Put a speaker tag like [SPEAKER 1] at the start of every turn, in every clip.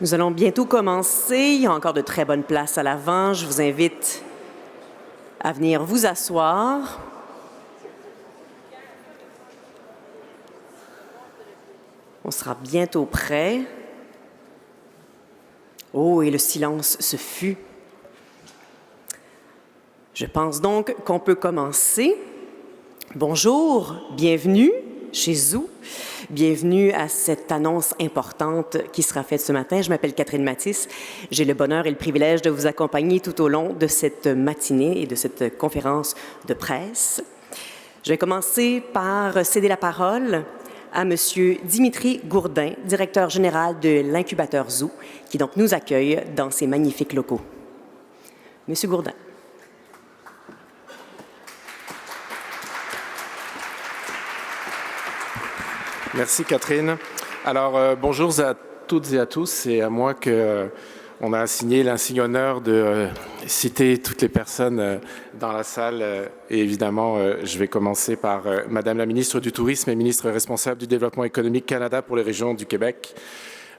[SPEAKER 1] Nous allons bientôt commencer. Il y a encore de très bonnes places à l'avant. Je vous invite à venir vous asseoir. On sera bientôt prêt. Oh, et le silence se fut. Je pense donc qu'on peut commencer. Bonjour, bienvenue chez Zoo. Bienvenue à cette annonce importante qui sera faite ce matin. Je m'appelle Catherine Mathis. J'ai le bonheur et le privilège de vous accompagner tout au long de cette matinée et de cette conférence de presse. Je vais commencer par céder la parole à M. Dimitri Gourdin, directeur général de l'incubateur Zoo, qui donc nous accueille dans ces magnifiques locaux. M. Gourdin.
[SPEAKER 2] Merci Catherine. Alors bonjour à toutes et à tous. C'est à moi qu'on a assigné l'insigne honneur de citer toutes les personnes dans la salle. Et évidemment, je vais commencer par Madame la ministre du Tourisme et ministre responsable du Développement économique Canada pour les régions du Québec.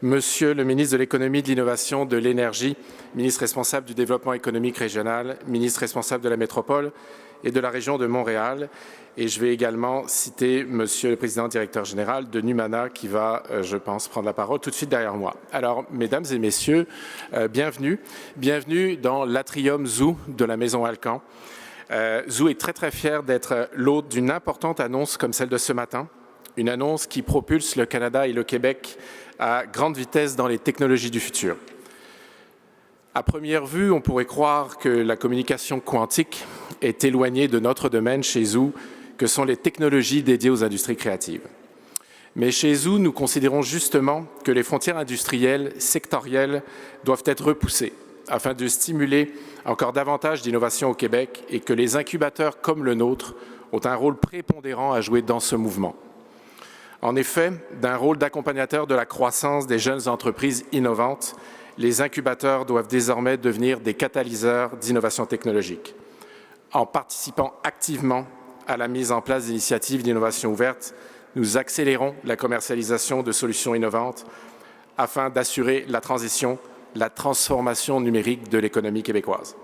[SPEAKER 2] Monsieur le ministre de l'Économie, de l'Innovation, de l'Énergie, ministre responsable du Développement économique régional, ministre responsable de la métropole et de la région de Montréal. Et je vais également citer Monsieur le Président directeur général de Numana qui va, je pense, prendre la parole tout de suite derrière moi. Alors, Mesdames et Messieurs, bienvenue. Bienvenue dans l'Atrium Zoo de la Maison Alcan. Zoo est très, très fier d'être l'hôte d'une importante annonce comme celle de ce matin. Une annonce qui propulse le Canada et le Québec à grande vitesse dans les technologies du futur. À première vue, on pourrait croire que la communication quantique est éloignée de notre domaine chez Zoo, que sont les technologies dédiées aux industries créatives. Mais chez Zoo, nous considérons justement que les frontières industrielles, sectorielles, doivent être repoussées afin de stimuler encore davantage d'innovation au Québec et que les incubateurs comme le nôtre ont un rôle prépondérant à jouer dans ce mouvement. En effet, d'un rôle d'accompagnateur de la croissance des jeunes entreprises innovantes, les incubateurs doivent désormais devenir des catalyseurs d'innovation technologique. En participant activement à la mise en place d'initiatives d'innovation ouverte, nous accélérons la commercialisation de solutions innovantes afin d'assurer la transition, la transformation numérique de l'économie québécoise.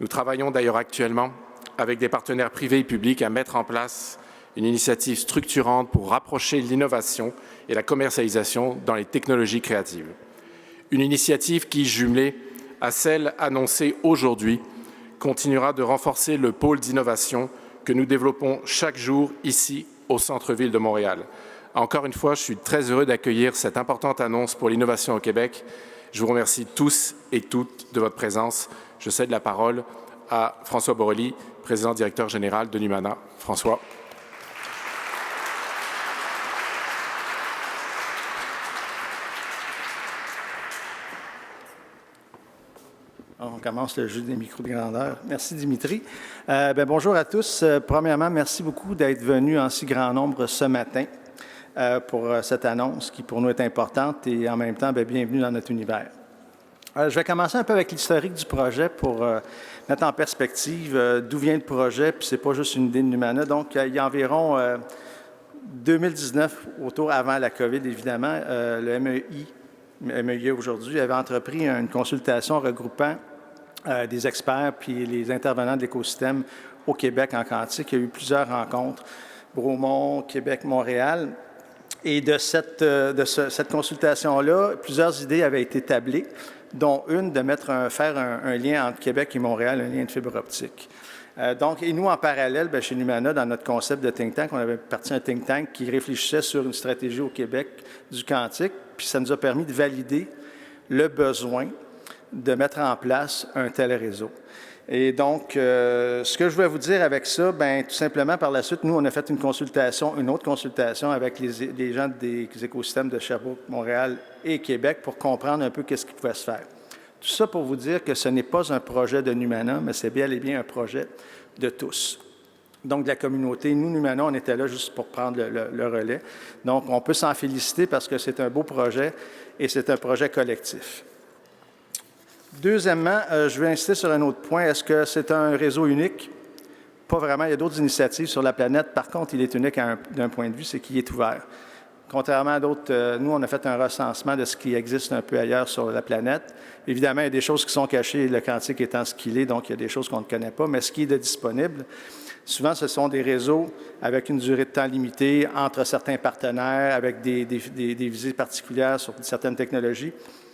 [SPEAKER 2] Nous travaillons d'ailleurs actuellement avec des partenaires privés et publics à mettre en place une initiative structurante pour rapprocher l'innovation et la commercialisation dans les technologies créatives. Une initiative qui, jumelée à celle annoncée aujourd'hui, continuera de renforcer le pôle d'innovation que nous développons chaque jour ici au centre-ville de Montréal. Encore une fois, je suis très heureux d'accueillir cette importante annonce pour l'innovation au Québec. Je vous remercie tous et toutes de votre présence. Je cède la parole à François Borrelli, président directeur général de Numana. François.
[SPEAKER 3] On commence le jeu des micros de grandeur. Merci, Dimitri. Bonjour à tous. Premièrement, merci beaucoup d'être venus en si grand nombre ce matin pour cette annonce qui, pour nous, est importante et en même temps, bienvenue dans notre univers. Je vais commencer un peu avec l'historique du projet pour mettre en perspective d'où vient le projet, puis c'est pas juste une idée de Numana. Donc, il y a environ 2019, avant la COVID, évidemment, le MEI aujourd'hui avait entrepris une consultation regroupant des experts puis les intervenants de l'écosystème au Québec en quantique. Il y a eu plusieurs rencontres, Bromont, Québec, Montréal. Et de cette consultation-là, plusieurs idées avaient été tablées, dont une de faire un lien entre Québec et Montréal, un lien de fibre optique. Et nous, en parallèle, chez Numana, dans notre concept de think tank, on avait parti un think tank qui réfléchissait sur une stratégie au Québec du quantique, puis ça nous a permis de valider le besoin de mettre en place un tel réseau. Et donc, ce que je vais vous dire avec ça, tout simplement, par la suite, nous, on a fait une autre consultation avec les gens des écosystèmes de Sherbrooke, Montréal et Québec pour comprendre un peu qu'est-ce qui pouvait se faire. Tout ça pour vous dire que ce n'est pas un projet de Numana, mais c'est bel et bien un projet de tous. Donc, de la communauté. Nous, Numana, on était là juste pour prendre le relais. Donc, on peut s'en féliciter parce que c'est un beau projet et c'est un projet collectif. Deuxièmement, je vais insister sur un autre point. Est-ce que c'est un réseau unique? Pas vraiment. Il y a d'autres initiatives sur la planète. Par contre, il est unique d'un point de vue, c'est qu'il est ouvert. Contrairement à d'autres, nous, on a fait un recensement de ce qui existe un peu ailleurs sur la planète. Évidemment, il y a des choses qui sont cachées, le quantique étant ce qu'il est, donc il y a des choses qu'on ne connaît pas, mais ce qui est de disponible, souvent, ce sont des réseaux avec une durée de temps limitée entre certains partenaires, avec des visées particulières sur certaines technologies.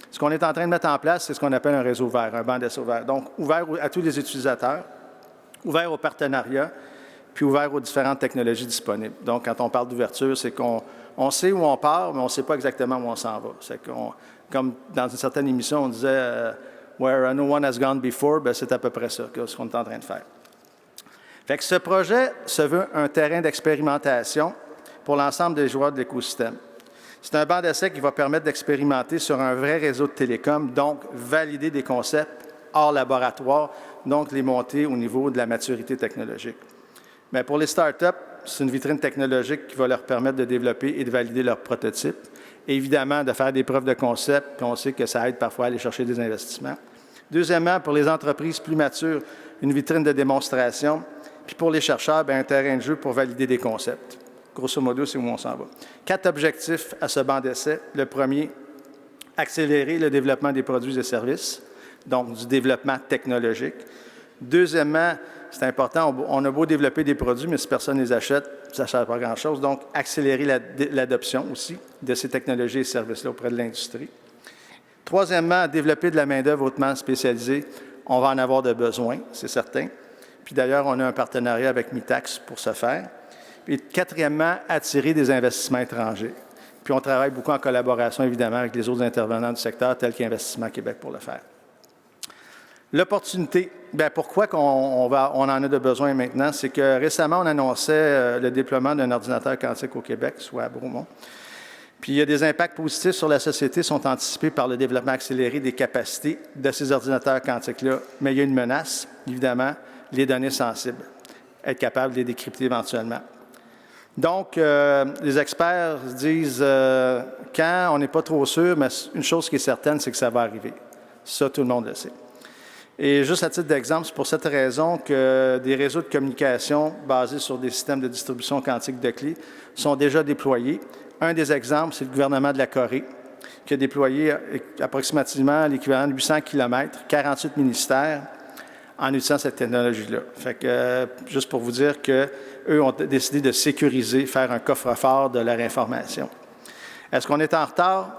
[SPEAKER 3] Ce qu'on est en train de mettre en place, c'est ce qu'on appelle un réseau ouvert, un banc d'essai ouvert. Donc, ouvert à tous les utilisateurs, ouvert aux partenariats, puis ouvert aux différentes technologies disponibles. Donc, quand on parle d'ouverture, c'est qu'on sait où on part, mais on ne sait pas exactement où on s'en va. C'est comme dans une certaine émission, on disait Where no one has gone before, bien, c'est à peu près ça, ce qu'on est en train de faire. Fait que ce projet se veut un terrain d'expérimentation pour l'ensemble des joueurs de l'écosystème. C'est un banc d'essai qui va permettre d'expérimenter sur un vrai réseau de télécom, donc valider des concepts hors laboratoire, donc les monter au niveau de la maturité technologique. Mais pour les startups, c'est une vitrine technologique qui va leur permettre de développer et de valider leurs prototypes. Et évidemment, de faire des preuves de concept, puis on sait que ça aide parfois à aller chercher des investissements. Deuxièmement, pour les entreprises plus matures, une vitrine de démonstration. Puis pour les chercheurs, bien, un terrain de jeu pour valider des concepts. Grosso modo, c'est où on s'en va. 4 objectifs à ce banc d'essai. Le premier, accélérer le développement des produits et services, donc du développement technologique. Deuxièmement, c'est important, on a beau développer des produits, mais si personne ne les achète, ça ne sert pas grand-chose. Donc, accélérer l'adoption aussi de ces technologies et services-là auprès de l'industrie. Troisièmement, développer de la main-d'œuvre hautement spécialisée. On va en avoir de besoin, c'est certain. Puis d'ailleurs, on a un partenariat avec Mitax pour ce faire. Puis quatrièmement, attirer des investissements étrangers. Puis on travaille beaucoup en collaboration, évidemment, avec les autres intervenants du secteur, tels qu'Investissement Québec pour le faire. L'opportunité, bien, pourquoi on en a de besoin maintenant? C'est que récemment, on annonçait le déploiement d'un ordinateur quantique au Québec, soit à Bromont. Puis il y a des impacts positifs sur la société sont anticipés par le développement accéléré des capacités de ces ordinateurs quantiques-là. Mais il y a une menace, évidemment, les données sensibles, être capable de les décrypter éventuellement. Donc, les experts disent quand on n'est pas trop sûr, mais une chose qui est certaine, c'est que ça va arriver. Ça, tout le monde le sait. Et juste à titre d'exemple, c'est pour cette raison que des réseaux de communication basés sur des systèmes de distribution quantique de clés sont déjà déployés. Un des exemples, c'est le gouvernement de la Corée, qui a déployé approximativement l'équivalent de 800 km, 48 ministères, en utilisant cette technologie-là. Fait que, juste pour vous dire qu'eux ont décidé de sécuriser, faire un coffre-fort de leur information. Est-ce qu'on est en retard?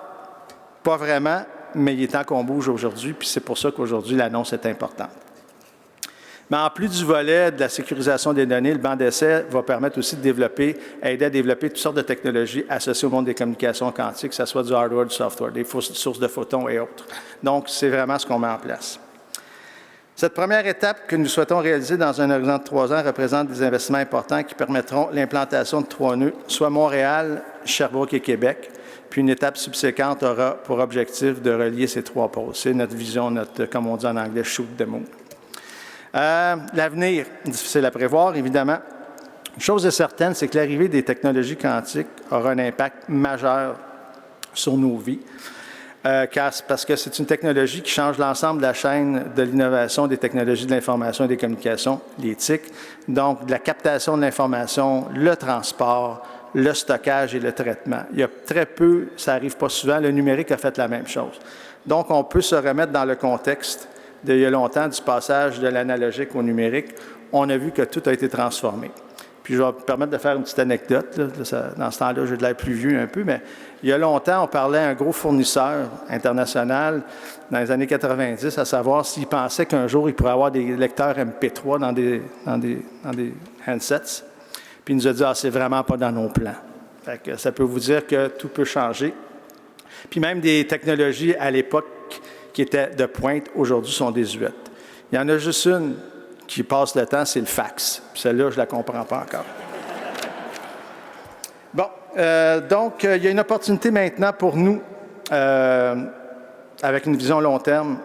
[SPEAKER 3] Pas vraiment, mais il est temps qu'on bouge aujourd'hui, puis c'est pour ça qu'aujourd'hui, l'annonce est importante. Mais en plus du volet de la sécurisation des données, le banc d'essai va permettre aussi de développer, aider à développer toutes sortes de technologies associées au monde des communications quantiques, que ce soit du hardware, du software, des sources de photons et autres. Donc, c'est vraiment ce qu'on met en place. Cette première étape que nous souhaitons réaliser dans un horizon de 3 ans représente des investissements importants qui permettront l'implantation de 3 nœuds, soit Montréal, Sherbrooke et Québec. Puis une étape subséquente aura pour objectif de relier ces 3 pôles. C'est notre vision, notre, comme on dit en anglais, shoot the moon. L'avenir, difficile à prévoir, évidemment. Une chose est certaine, c'est que l'arrivée des technologies quantiques aura un impact majeur sur nos vies. Parce que c'est une technologie qui change l'ensemble de la chaîne de l'innovation des technologies de l'information et des communications, les TIC, donc de la captation de l'information, le transport, le stockage et le traitement. Il y a très peu, ça n'arrive pas souvent, le numérique a fait la même chose. Donc, on peut se remettre dans le contexte d'il y a longtemps du passage de l'analogique au numérique. On a vu que tout a été transformé. Puis, je vais me permettre de faire une petite anecdote. Là, dans ce temps-là, j'ai de l'air plus vieux un peu, mais il y a longtemps, on parlait à un gros fournisseur international dans les années 90, à savoir s'il pensait qu'un jour, il pourrait avoir des lecteurs MP3 dans des handsets. Puis il nous a dit « Ah, c'est vraiment pas dans nos plans. » Fait que ça peut vous dire que tout peut changer. Puis même des technologies à l'époque qui étaient de pointe, aujourd'hui sont désuètes. Il y en a juste une qui passe le temps, c'est le fax. Puis celle-là, je ne la comprends pas encore. Bon, donc, il y a une opportunité maintenant pour nous, avec une vision long terme.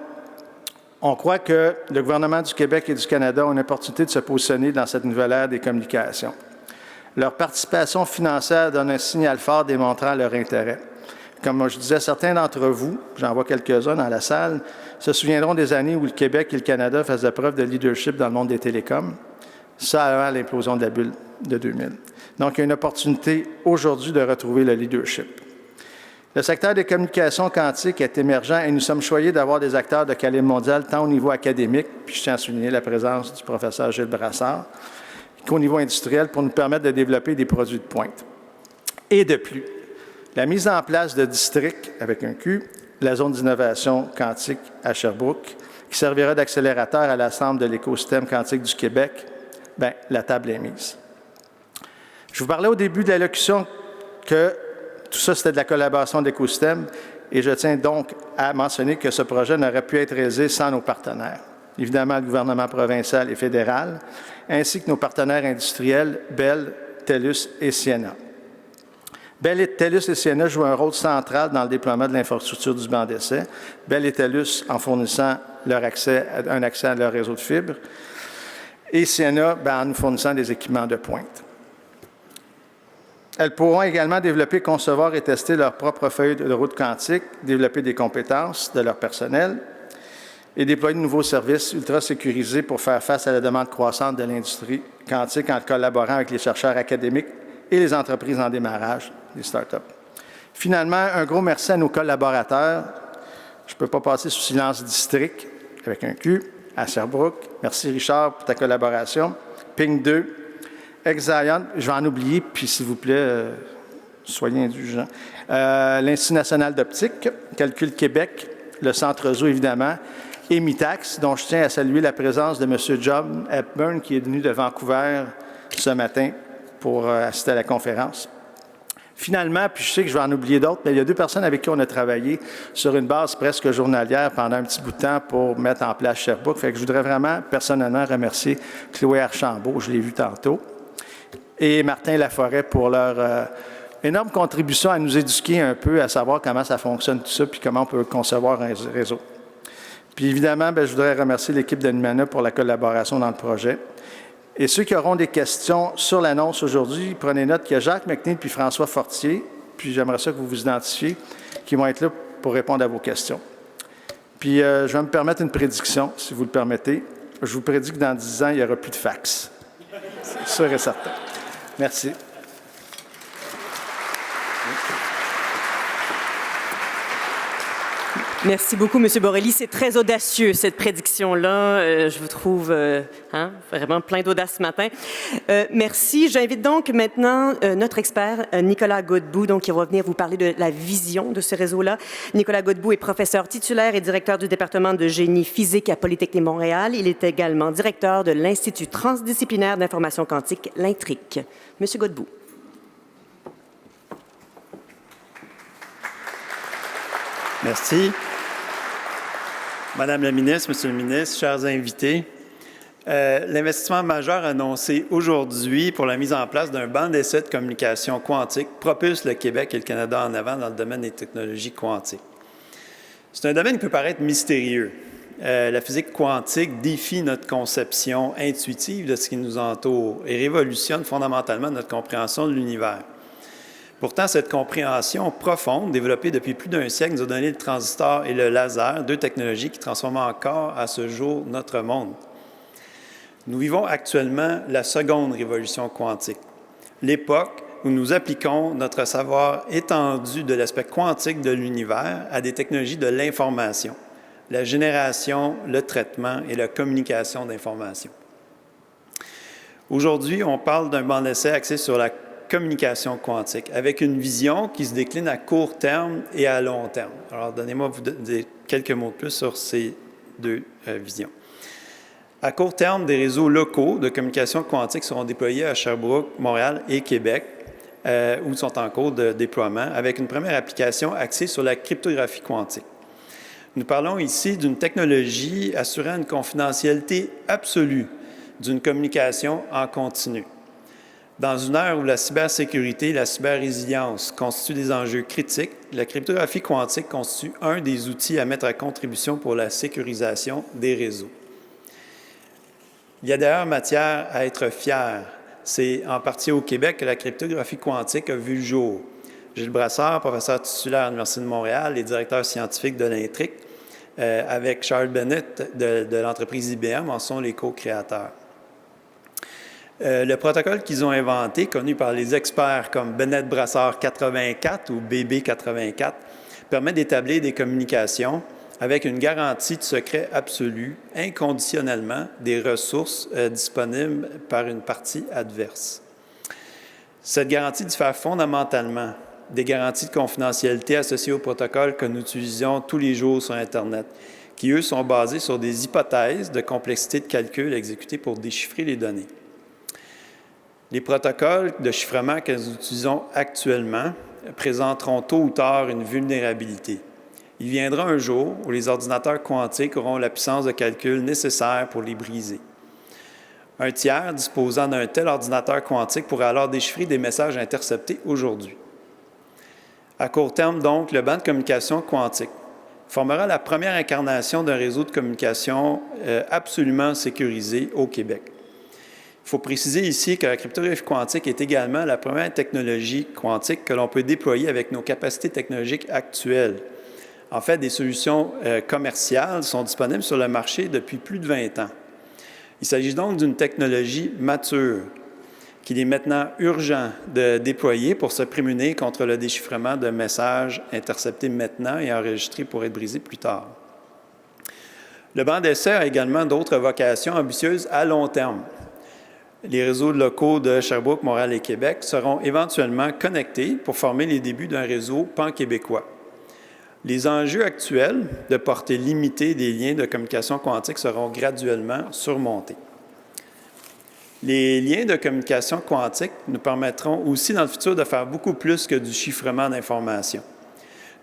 [SPEAKER 3] On croit que le gouvernement du Québec et du Canada ont une opportunité de se positionner dans cette nouvelle ère des communications. Leur participation financière donne un signal fort démontrant leur intérêt. Comme je disais, certains d'entre vous, j'en vois quelques-uns dans la salle, se souviendront des années où le Québec et le Canada faisaient preuve de leadership dans le monde des télécoms, ça avant l'implosion de la bulle de 2000. Donc, il y a une opportunité aujourd'hui de retrouver le leadership. Le secteur des communications quantiques est émergent et nous sommes choyés d'avoir des acteurs de calibre mondial tant au niveau académique, puis je tiens à souligner la présence du professeur Gilles Brassard, qu'au niveau industriel pour nous permettre de développer des produits de pointe. Et de plus, la mise en place de districts, avec un Q, la zone d'innovation quantique à Sherbrooke, qui servira d'accélérateur à l'ensemble de l'écosystème quantique du Québec, bien, la table est mise. Je vous parlais au début de l'allocution que tout ça, c'était de la collaboration d'écosystèmes, et je tiens donc à mentionner que ce projet n'aurait pu être réalisé sans nos partenaires. Évidemment, le gouvernement provincial et fédéral, ainsi que nos partenaires industriels, Bell, TELUS et Sienna. Bell, TELUS et Sienna jouent un rôle central dans le déploiement de l'infrastructure du banc d'essai. Bell et TELUS en fournissant un accès à leur réseau de fibres, et Sienna en nous fournissant des équipements de pointe. Elles pourront également développer, concevoir et tester leur propre feuille de route quantique, développer des compétences de leur personnel et déployer de nouveaux services ultra sécurisés pour faire face à la demande croissante de l'industrie quantique en collaborant avec les chercheurs académiques et les entreprises en démarrage, les startups. Finalement, un gros merci à nos collaborateurs. Je ne peux pas passer sous silence District, avec un Q, à Sherbrooke. Merci Richard pour ta collaboration. Ping 2. Exaion, je vais en oublier, puis s'il vous plaît, soyez indulgents. L'Institut national d'optique, Calcul Québec, le Centre Zoo, évidemment, et Mitax, dont je tiens à saluer la présence de M. John Hepburn, qui est venu de Vancouver ce matin pour assister à la conférence. Finalement, puis je sais que je vais en oublier d'autres, mais il y a 2 personnes avec qui on a travaillé sur une base presque journalière pendant un petit bout de temps pour mettre en place Sherbrooke. Fait que je voudrais vraiment personnellement remercier Chloé Archambault, je l'ai vu tantôt, et Martin Laforêt pour leur énorme contribution à nous éduquer un peu, à savoir comment ça fonctionne tout ça, puis comment on peut concevoir un réseau. Puis évidemment, je voudrais remercier l'équipe d'Animana pour la collaboration dans le projet. Et ceux qui auront des questions sur l'annonce aujourd'hui, prenez note qu'il y a Jacques McNeil puis François Fortier, puis j'aimerais ça que vous vous identifiez, qui vont être là pour répondre à vos questions. Puis je vais me permettre une prédiction, si vous le permettez. Je vous prédis que dans 10 ans, il n'y aura plus de fax. C'est sûr et certain. Merci.
[SPEAKER 1] Merci beaucoup, M. Borrelli. C'est très audacieux, cette prédiction-là. Je vous trouve vraiment plein d'audace ce matin. Merci. J'invite donc maintenant notre expert, Nicolas Godbout, donc, qui va venir vous parler de la vision de ce réseau-là. Nicolas Godbout est professeur titulaire et directeur du département de génie physique à Polytechnique Montréal. Il est également directeur de l'Institut transdisciplinaire d'information quantique, l'INTRIQ. M. Godbout.
[SPEAKER 4] Merci. Madame la ministre, Monsieur le ministre, chers invités, l'investissement majeur annoncé aujourd'hui pour la mise en place d'un banc d'essai de communication quantique propulse le Québec et le Canada en avant dans le domaine des technologies quantiques. C'est un domaine qui peut paraître mystérieux. La physique quantique défie notre conception intuitive de ce qui nous entoure et révolutionne fondamentalement notre compréhension de l'univers. Pourtant, cette compréhension profonde, développée depuis plus d'un siècle, nous a donné le transistor et le laser, 2 technologies qui transforment encore à ce jour notre monde. Nous vivons actuellement la seconde révolution quantique, l'époque où nous appliquons notre savoir étendu de l'aspect quantique de l'univers à des technologies de l'information, la génération, le traitement et la communication d'informations. Aujourd'hui, on parle d'un banc d'essai axé sur la communication quantique, avec une vision qui se décline à court terme et à long terme. Alors, donnez-moi quelques mots de plus sur ces 2 visions. À court terme, des réseaux locaux de communication quantique seront déployés à Sherbrooke, Montréal et Québec, où sont en cours de déploiement, avec une première application axée sur la cryptographie quantique. Nous parlons ici d'une technologie assurant une confidentialité absolue d'une communication en continu. Dans une ère où la cybersécurité et la cyberrésilience constituent des enjeux critiques, la cryptographie quantique constitue un des outils à mettre à contribution pour la sécurisation des réseaux. Il y a d'ailleurs matière à être fier. C'est en partie au Québec que la cryptographie quantique a vu le jour. Gilles Brassard, professeur titulaire à l'Université de Montréal et directeur scientifique de l'INTRIQ, avec Charles Bennett de l'entreprise IBM, en sont les co-créateurs. Le protocole qu'ils ont inventé, connu par les experts comme Bennett Brassard 84 ou BB 84, permet d'établir des communications avec une garantie de secret absolu, inconditionnellement, des ressources disponibles par une partie adverse. Cette garantie diffère fondamentalement des garanties de confidentialité associées au protocole que nous utilisons tous les jours sur Internet, qui, eux, sont basés sur des hypothèses de complexité de calcul exécutées pour déchiffrer les données. Les protocoles de chiffrement que nous utilisons actuellement présenteront tôt ou tard une vulnérabilité. Il viendra un jour où les ordinateurs quantiques auront la puissance de calcul nécessaire pour les briser. Un tiers disposant d'un tel ordinateur quantique pourrait alors déchiffrer des messages interceptés aujourd'hui. À court terme, donc, le banc de communication quantique formera la première incarnation d'un réseau de communication absolument sécurisé au Québec. Il faut préciser ici que la cryptographie quantique est également la première technologie quantique que l'on peut déployer avec nos capacités technologiques actuelles. En fait, des solutions commerciales sont disponibles sur le marché depuis plus de 20 ans. Il s'agit donc d'une technologie mature qu'il est maintenant urgent de déployer pour se prémunir contre le déchiffrement de messages interceptés maintenant et enregistrés pour être brisés plus tard. Le banc d'essai a également d'autres vocations ambitieuses à long terme. Les réseaux locaux de Sherbrooke, Montréal et Québec seront éventuellement connectés pour former les débuts d'un réseau pan-québécois. Les enjeux actuels de portée limitée des liens de communication quantique seront graduellement surmontés. Les liens de communication quantique nous permettront aussi dans le futur de faire beaucoup plus que du chiffrement d'informations.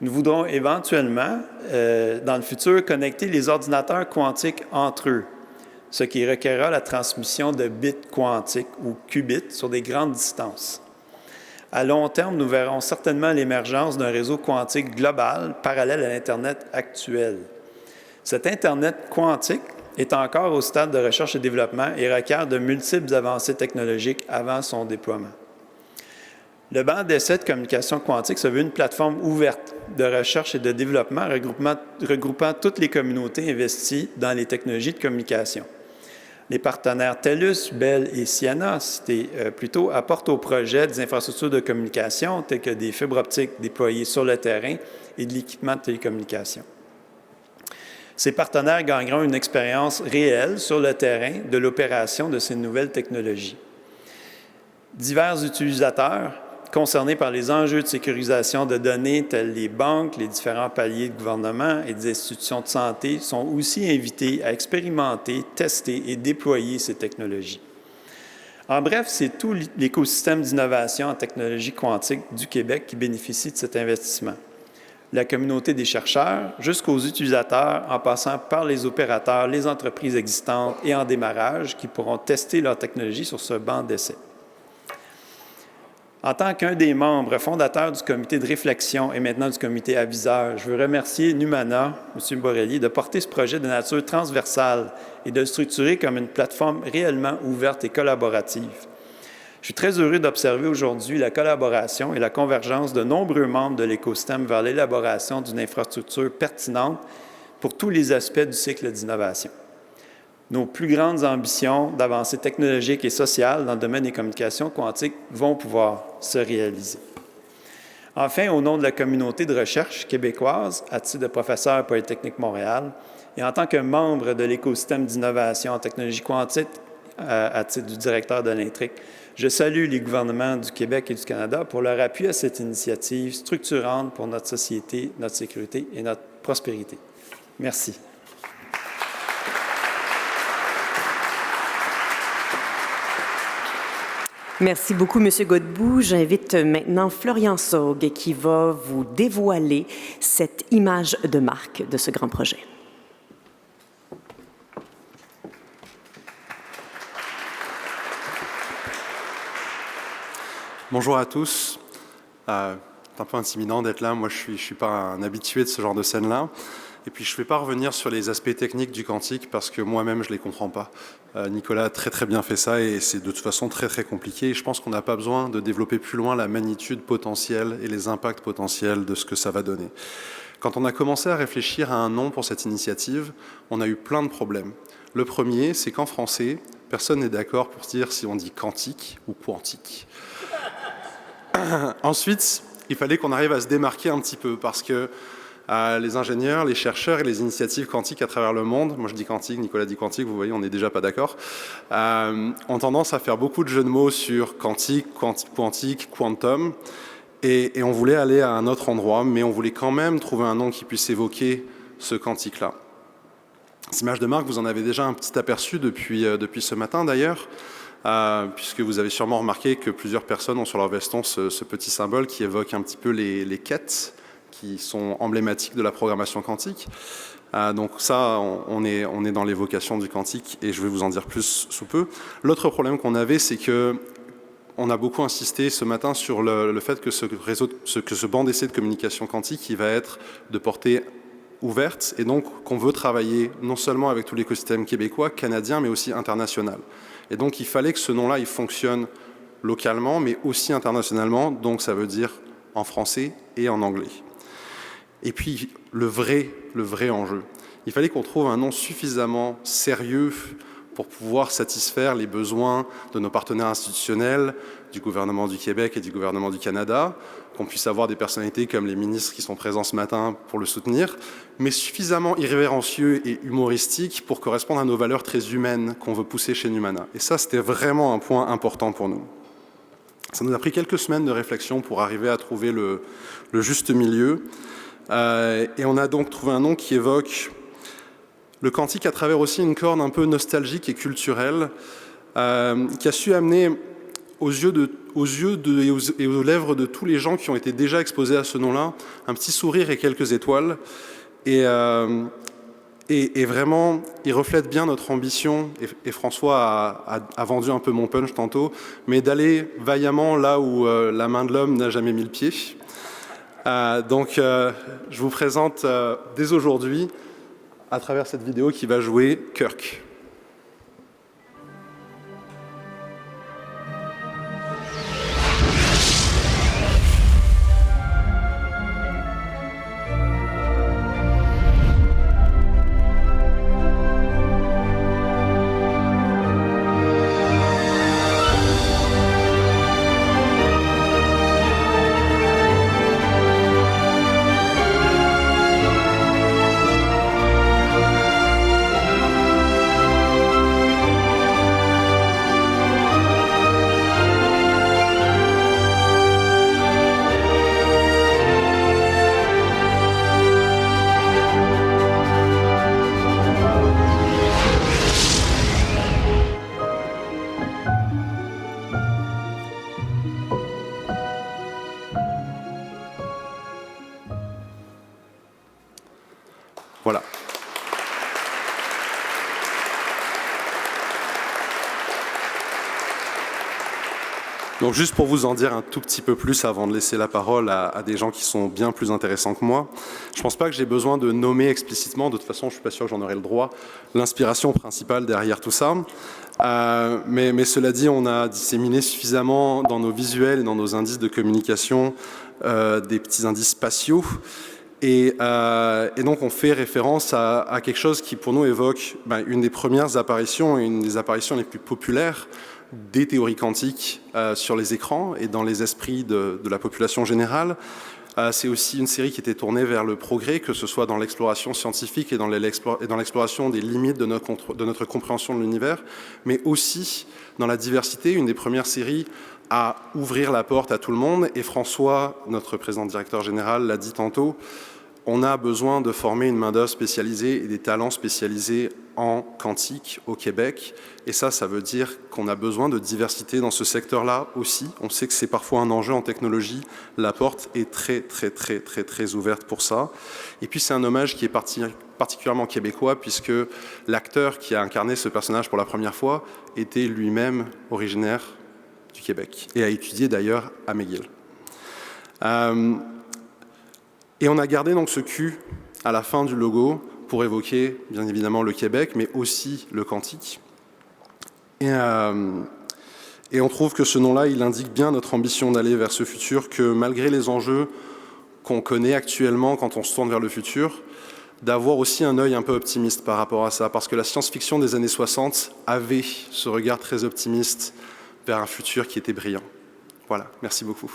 [SPEAKER 4] Nous voudrons éventuellement, dans le futur, connecter les ordinateurs quantiques entre eux, ce qui requerra la transmission de bits quantiques ou qubits sur des grandes distances. À long terme, nous verrons certainement l'émergence d'un réseau quantique global parallèle à l'Internet actuel. Cet Internet quantique est encore au stade de recherche et développement et requiert de multiples avancées technologiques avant son déploiement. Le banc d'essai de communication quantique se veut une plateforme ouverte de recherche et de développement regroupant toutes les communautés investies dans les technologies de communication. Les partenaires TELUS, Bell et Ciena, cités plus tôt, apportent au projet des infrastructures de communication telles que des fibres optiques déployées sur le terrain et de l'équipement de télécommunication. Ces partenaires gagneront une expérience réelle sur le terrain de l'opération de ces nouvelles technologies. Divers utilisateurs concernés par les enjeux de sécurisation de données tels les banques, les différents paliers de gouvernement et des institutions de santé sont aussi invités à expérimenter, tester et déployer ces technologies. En bref, c'est tout l'écosystème d'innovation en technologie quantique du Québec qui bénéficie de cet investissement. La communauté des chercheurs jusqu'aux utilisateurs en passant par les opérateurs, les entreprises existantes et en démarrage qui pourront tester leur technologie sur ce banc d'essai. En tant qu'un des membres fondateurs du comité de réflexion et maintenant du comité aviseur, je veux remercier Numana, M. Borrelli, de porter ce projet de nature transversale et de le structurer comme une plateforme réellement ouverte et collaborative. Je suis très heureux d'observer aujourd'hui la collaboration et la convergence de nombreux membres de l'écosystème vers l'élaboration d'une infrastructure pertinente pour tous les aspects du cycle d'innovation. Nos plus grandes ambitions d'avancées technologiques et sociales dans le domaine des communications quantiques vont pouvoir se réaliser. Enfin, au nom de la communauté de recherche québécoise, à titre de professeur à Polytechnique Montréal, et en tant que membre de l'écosystème d'innovation en technologie quantique, à titre du directeur de l'Intric, je salue les gouvernements du Québec et du Canada pour leur appui à cette initiative structurante pour notre société, notre sécurité et notre prospérité. Merci.
[SPEAKER 1] Merci beaucoup, M. Godbout. J'invite maintenant Florian Saugue qui va vous dévoiler cette image de marque de ce grand projet.
[SPEAKER 5] Bonjour à tous. C'est un peu intimidant d'être là. Moi, je suis pas un habitué de ce genre de scène-là. Et puis, je ne vais pas revenir sur les aspects techniques du quantique parce que moi-même, je ne les comprends pas. Nicolas a très bien fait ça et c'est de toute façon très compliqué. Et je pense qu'on n'a pas besoin de développer plus loin la magnitude potentielle et les impacts potentiels de ce que ça va donner. Quand on a commencé à réfléchir à un nom pour cette initiative, on a eu plein de problèmes. Le premier, c'est qu'en français, Personne n'est d'accord pour dire si on dit quantique ou quantique. Ensuite, il fallait qu'on arrive à se démarquer un petit peu parce que les ingénieurs, les chercheurs et les initiatives quantiques à travers le monde, moi je dis quantique, Nicolas dit quantique, vous voyez, on n'est déjà pas d'accord, ont tendance à faire beaucoup de jeux de mots sur quantique, quantique, quantum, et on voulait aller à un autre endroit, mais on voulait quand même trouver un nom qui puisse évoquer ce quantique-là. Cette image de marque, vous en avez déjà un petit aperçu depuis ce matin d'ailleurs, puisque vous avez sûrement remarqué que plusieurs personnes ont sur leur veston ce petit symbole qui évoque un petit peu les quêtes qui sont emblématiques de la programmation quantique. Donc ça, on est dans l'évocation du quantique et je vais vous en dire plus sous peu. L'autre problème qu'on avait, c'est que on a beaucoup insisté ce matin sur le fait que ce banc d'essai de communication quantique, il va être de portée ouverte et donc qu'on veut travailler non seulement avec tout l'écosystème québécois, canadien, mais aussi international. Et donc il fallait que ce nom-là, il fonctionne localement, mais aussi internationalement, donc ça veut dire en français et en anglais. Et puis le vrai enjeu, il fallait qu'on trouve un nom suffisamment sérieux pour pouvoir satisfaire les besoins de nos partenaires institutionnels, du gouvernement du Québec et du gouvernement du Canada, qu'on puisse avoir des personnalités comme les ministres qui sont présents ce matin pour le soutenir, mais suffisamment irrévérencieux et humoristique pour correspondre à nos valeurs très humaines qu'on veut pousser chez Numana. Et ça, c'était vraiment un point important pour nous. Ça nous a pris quelques semaines de réflexion pour arriver à trouver le juste milieu. Et on a donc trouvé un nom qui évoque le quantique à travers aussi une corde un peu nostalgique et culturelle, qui a su amener aux yeux et aux lèvres de tous les gens qui ont été déjà exposés à ce nom-là, un petit sourire et quelques étoiles. Et vraiment, il reflète bien notre ambition, et François a vendu un peu mon punch tantôt, mais d'aller vaillamment là où la main de l'homme n'a jamais mis le pied. Donc, je vous présente dès aujourd'hui, à travers cette vidéo qui va jouer Kirk. Voilà. Donc juste pour vous en dire un tout petit peu plus avant de laisser la parole à des gens qui sont bien plus intéressants que moi, je ne pense pas que j'ai besoin de nommer explicitement, de toute façon je ne suis pas sûr que j'en aurai le droit, l'inspiration principale derrière tout ça. Mais cela dit, on a disséminé suffisamment dans nos visuels et dans nos indices de communication des petits indices spatiaux. Et donc on fait référence à quelque chose qui pour nous évoque une des premières apparitions et une des apparitions les plus populaires des théories quantiques sur les écrans et dans les esprits de la population générale. C'est aussi une série qui était tournée vers le progrès, que ce soit dans l'exploration scientifique et dans l'exploration des limites de notre compréhension de l'univers, mais aussi dans la diversité, une des premières séries à ouvrir la porte à tout le monde. Et François, notre président directeur général, l'a dit tantôt, on a besoin de former une main-d'œuvre spécialisée et des talents spécialisés en quantique au Québec. Et ça veut dire qu'on a besoin de diversité dans ce secteur-là aussi. On sait que c'est parfois un enjeu en technologie. La porte est très, très, très, très, très ouverte pour ça. Et puis c'est un hommage qui est particulièrement québécois, puisque l'acteur qui a incarné ce personnage pour la première fois était lui-même originaire du Québec et a étudié d'ailleurs à McGill. Et on a gardé donc ce Q à la fin du logo pour évoquer bien évidemment le Québec, mais aussi le quantique. Et on trouve que ce nom-là, il indique bien notre ambition d'aller vers ce futur, que malgré les enjeux qu'on connaît actuellement quand on se tourne vers le futur, d'avoir aussi un œil un peu optimiste par rapport à ça, parce que la science-fiction des années 60 avait ce regard très optimiste vers un futur qui était brillant. Voilà, merci beaucoup.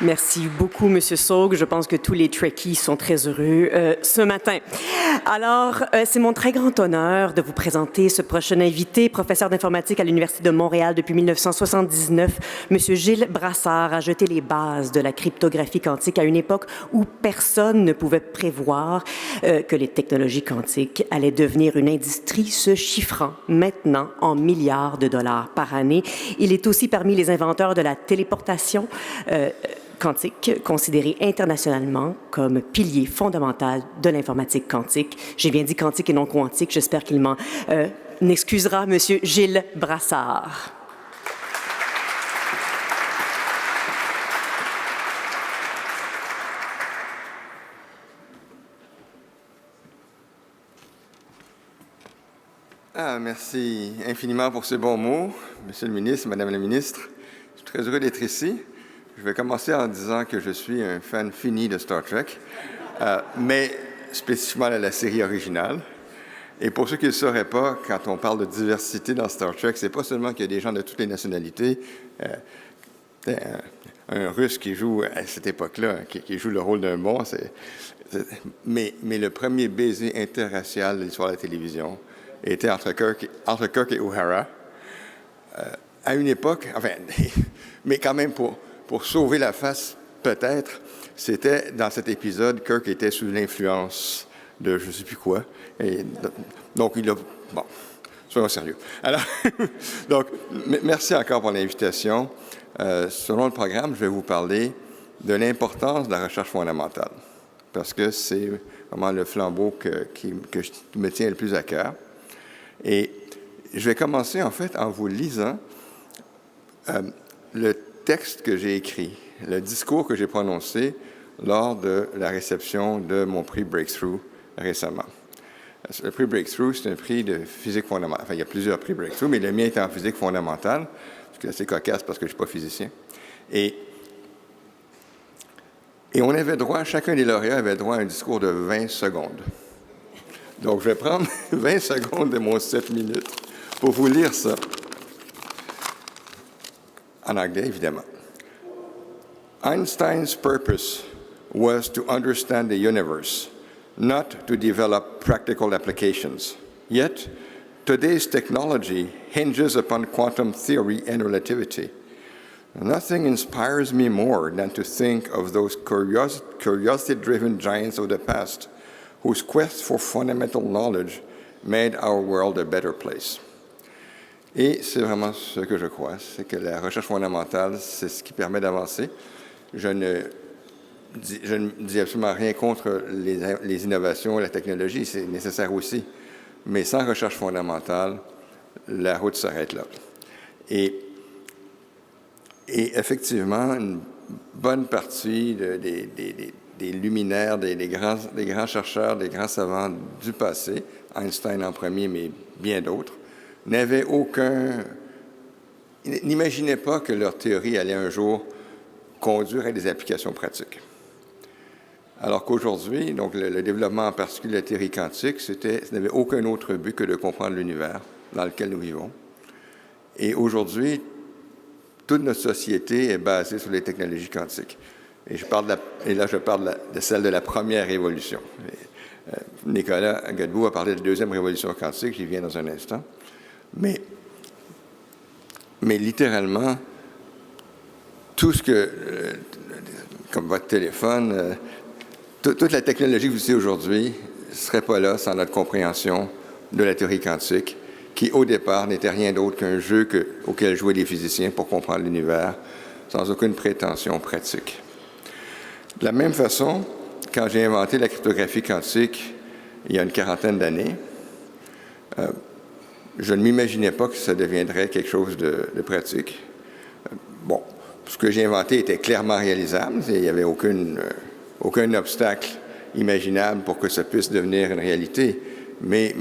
[SPEAKER 1] Merci beaucoup, Monsieur Saug. Je pense que tous les Trekkies sont très heureux ce matin. Alors, c'est mon très grand honneur de vous présenter ce prochain invité, professeur d'informatique à l'Université de Montréal depuis 1979. Monsieur Gilles Brassard a jeté les bases de la cryptographie quantique à une époque où personne ne pouvait prévoir que les technologies quantiques allaient devenir une industrie se chiffrant maintenant en milliards de dollars par année. Il est aussi parmi les inventeurs de la téléportation quantique, considéré internationalement comme pilier fondamental de l'informatique quantique. J'ai bien dit quantique et non quantique. J'espère qu'il m'en excusera, Monsieur Gilles Brassard.
[SPEAKER 6] Merci infiniment pour ces bons mots, Monsieur le ministre, Madame la ministre. Je suis très heureux d'être ici. Je vais commencer en disant que je suis un fan fini de Star Trek, mais spécifiquement de la série originale. Et pour ceux qui ne le sauraient pas, quand on parle de diversité dans Star Trek, c'est pas seulement qu'il y a des gens de toutes les nationalités. Un Russe qui joue à cette époque-là, qui joue le rôle d'un bon, mais le premier baiser interracial de l'histoire de la télévision était entre Kirk et O'Hara, à une époque, enfin, mais quand même pour sauver la face, peut-être, c'était dans cet épisode, Kirk était sous l'influence de je ne sais plus quoi. Et donc, il a... Bon, soyons sérieux. Alors, donc, merci encore pour l'invitation. Selon le programme, je vais vous parler de l'importance de la recherche fondamentale, parce que c'est vraiment le flambeau qui me tient le plus à cœur. Et je vais commencer, en fait, en vous lisant le texte que j'ai écrit, le discours que j'ai prononcé lors de la réception de mon prix Breakthrough récemment. Le prix Breakthrough, c'est un prix de physique fondamentale. Enfin, il y a plusieurs prix Breakthrough, mais le mien est en physique fondamentale, ce qui est assez cocasse parce que je ne suis pas physicien. Et on avait droit, chacun des lauréats avait droit à un discours de 20 secondes. Donc, je vais prendre 20 secondes de mon 7 minutes pour vous lire ça. En anglais, évidemment. Einstein's purpose was to understand the universe, not to develop practical applications. Yet, today's technology hinges upon quantum theory and relativity. Nothing inspires me more than to think of those curiosity-driven giants of the past whose quest for fundamental knowledge made our world a better place. Et c'est vraiment ce que je crois, c'est que la recherche fondamentale, c'est ce qui permet d'avancer. Je ne dis absolument rien contre les innovations et la technologie, c'est nécessaire aussi. Mais sans recherche fondamentale, la route s'arrête là. Et effectivement, une bonne partie des luminaires, des grands chercheurs, des grands savants du passé, Einstein en premier, mais bien d'autres, n'imaginaient pas que leur théorie allait un jour conduire à des applications pratiques. Alors qu'aujourd'hui, donc le développement en particulier de la théorie quantique, ça n'avait aucun autre but que de comprendre l'univers dans lequel nous vivons. Et aujourd'hui, toute notre société est basée sur les technologies quantiques. Et là, je parle de celle de la première révolution. Nicolas Godbout a parlé de la deuxième révolution quantique, j'y viens dans un instant. Mais littéralement, tout ce que, comme votre téléphone, toute la technologie que vous utilisez aujourd'hui ne serait pas là sans notre compréhension de la théorie quantique, qui au départ n'était rien d'autre qu'un jeu auquel jouaient les physiciens pour comprendre l'univers, sans aucune prétention pratique. De la même façon, quand j'ai inventé la cryptographie quantique il y a une quarantaine d'années, je ne m'imaginais pas que ça deviendrait quelque chose de pratique. Bon, ce que j'ai inventé était clairement réalisable. Il n'y avait aucun obstacle imaginable pour que ça puisse devenir une réalité. Mais